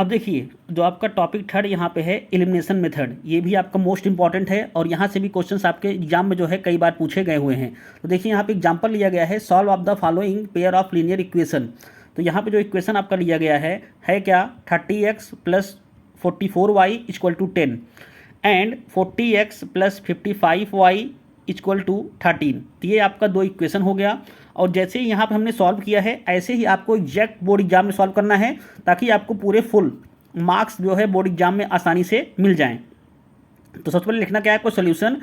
अब देखिए जो आपका टॉपिक थर्ड यहाँ पे है एलिमिनेशन मेथड, ये भी आपका मोस्ट इंपॉर्टेंट है और यहाँ से भी क्वेश्चंस आपके एग्जाम में जो है कई बार पूछे गए हुए हैं। तो देखिए यहाँ पे एग्जांपल लिया गया है, solve of the following pair of linear equation. तो यहाँ पे जो इक्वेशन आपका लिया गया है क्या 30x plus 44y equal to 10 and 40x plus 55y equal to 13। तो ये आपका दो इक्वेशन हो गया और जैसे ही यहाँ पे हमने सॉल्व किया है ऐसे ही आपको एग्जैक्ट बोर्ड एग्जाम में सॉल्व करना है ताकि आपको पूरे फुल मार्क्स जो है बोर्ड एग्जाम में आसानी से मिल जाएं। तो सबसे पहले लिखना क्या है आपको सोल्यूशन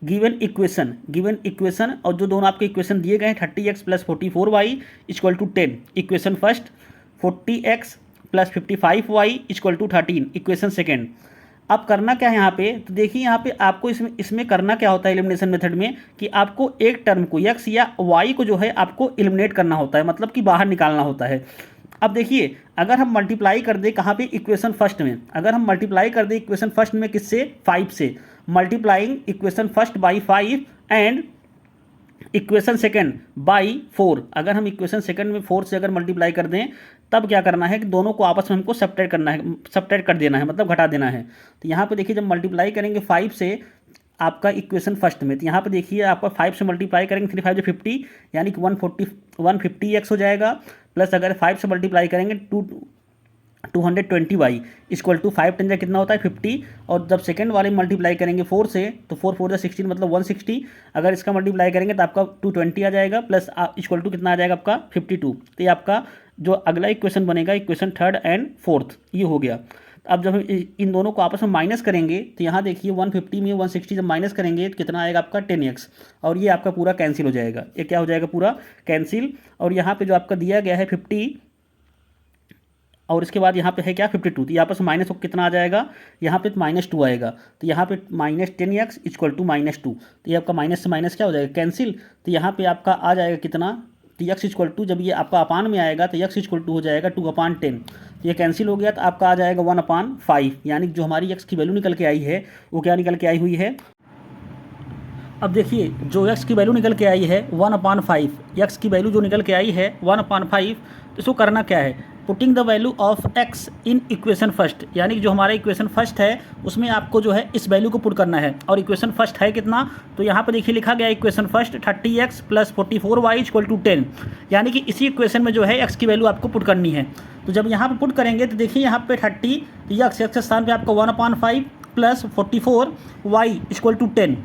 गिवन इक्वेशन और जो दोनों आपके इक्वेशन दिए गए हैं 30x plus 44y equal to 10 equation first, 40x plus 55y equal to 13 equation second. अब करना क्या है यहाँ पे, तो देखिए यहाँ पे आपको इसमें करना क्या होता है एलिमिनेशन मेथड में कि आपको एक टर्म को x या y को जो है आपको एलिमिनेट करना होता है, मतलब कि बाहर निकालना होता है। अब देखिए अगर हम मल्टीप्लाई कर दें कहाँ पे इक्वेशन फर्स्ट में, अगर हम मल्टीप्लाई कर दें इक्वेशन फर्स्ट में किससे 5 से, multiplying equation first by 5 and equation second by 4। अगर हम इक्वेशन सेकंड में 4 से अगर मल्टीप्लाई कर दें तब क्या करना है कि दोनों को आपस में हमको सब्ट्रैक्ट करना है, सब्ट्रैक्ट कर देना है, मतलब घटा देना है। तो यहाँ पे देखिए जब मल्टीप्लाई करेंगे 5 से आपका इक्वेशन फर्स्ट में, तो यहाँ पे देखिए आपका 5 से मल्टीप्लाई करेंगे 3 5 जो 50 यानी कि 150x हो जाएगा, प्लस अगर 5 से मल्टीप्लाई करेंगे 220y इक्वल टू 5 10 कितना होता है 50, और जब सेकंड वाले मल्टीप्लाई करेंगे 4 से तो 4 4 16 मतलब 160, अगर इसका मल्टीप्लाई करेंगे तो आपका 220 आ जाएगा प्लस इक्वल टू कितना आ जाएगा आपका 52। तो ये आपका जो अगला इक्वेशन बनेगा इक्वेशन थर्ड एंड फोर्थ ये हो गया। अब जब हम इन दोनों को आपस में माइनस करेंगे तो यहाँ देखिए 150 में 160 जब माइनस करेंगे तो कितना आएगा आपका 10x, और ये आपका पूरा कैंसिल हो जाएगा, ये क्या हो जाएगा पूरा कैंसिल। और यहाँ पे जो आपका दिया गया है 50 और इसके बाद यहाँ पे है क्या 52, तो यहाँ पर माइनस कितना आ जाएगा, यहाँ पे -2 आएगा, तो यहाँ पे -10x इक्वल टू -2, तो ये आपका माइनस से माइनस क्या हो जाएगा कैंसिल। तो यहाँ पे आपका आ जाएगा कितना, तो x इक्वल टू जब ये आपका अपान में आएगा तो x इक्वल टू हो जाएगा 2/10, तो ये कैंसिल हो गया, तो आपका आ जाएगा 1/5, यानी जो हमारी x की वैल्यू निकल के आई है वो क्या निकल के आई हुई है। अब देखिए जो x की वैल्यू निकल के आई है 1/5, x की वैल्यू जो निकल के आई है 1/5, तो इसको करना क्या है, putting the value of x in equation first, यानी कि जो हमारा इक्वेशन फर्स्ट है उसमें आपको जो है इस वैल्यू को पुट करना है। और इक्वेशन फर्स्ट है कितना, तो यहाँ पे देखिए लिखा गया equation first 30x plus 44y equal to 10, यानी कि इसी इक्वेशन में जो है x की वैल्यू आपको पुट करनी है। तो जब यहाँ पे पुट करेंगे तो देखिए यहाँ पे 30 x के स्थान पर आपका 1/5 प्लस 44y इक्वल टू 10,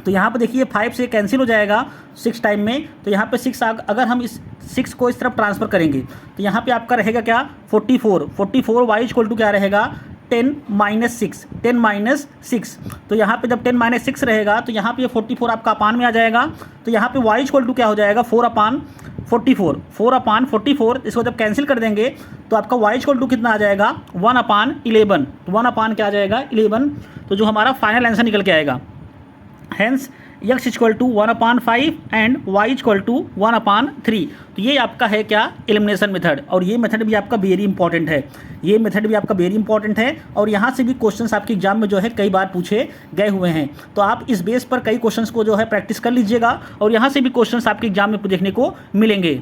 तो यहाँ पे देखिए 5 से कैंसिल हो जाएगा 6 टाइम में, तो यहाँ पे 6 अगर हम इस 6 को इस तरफ ट्रांसफ़र करेंगे तो यहाँ पे आपका रहेगा क्या 44y इक्वल टू क्या रहेगा 10 माइनस 6, तो यहाँ पे जब 10 - 6 रहेगा तो यहाँ पे 44 आपका अपान में आ जाएगा, तो यहाँ पे y इक्वल टू क्या हो जाएगा 4/44, इसको जब कैंसिल कर देंगे तो आपका y इक्वल टू कितना आ जाएगा 1/11, 1 क्या आ जाएगा 11, तो जो हमारा फाइनल आंसर निकल के आएगा। Hence x equal to 1/5 and y equal to 1/3। तो ये आपका है क्या एलिमिनेशन मेथड, और ये मेथड भी आपका वेरी इंपॉर्टेंट है, और यहाँ से भी क्वेश्चंस आपके एग्जाम में जो है कई बार पूछे गए हुए हैं। तो आप इस बेस पर कई क्वेश्चंस को जो है प्रैक्टिस कर लीजिएगा और यहाँ से भी क्वेश्चंस आपके एग्जाम में देखने को मिलेंगे।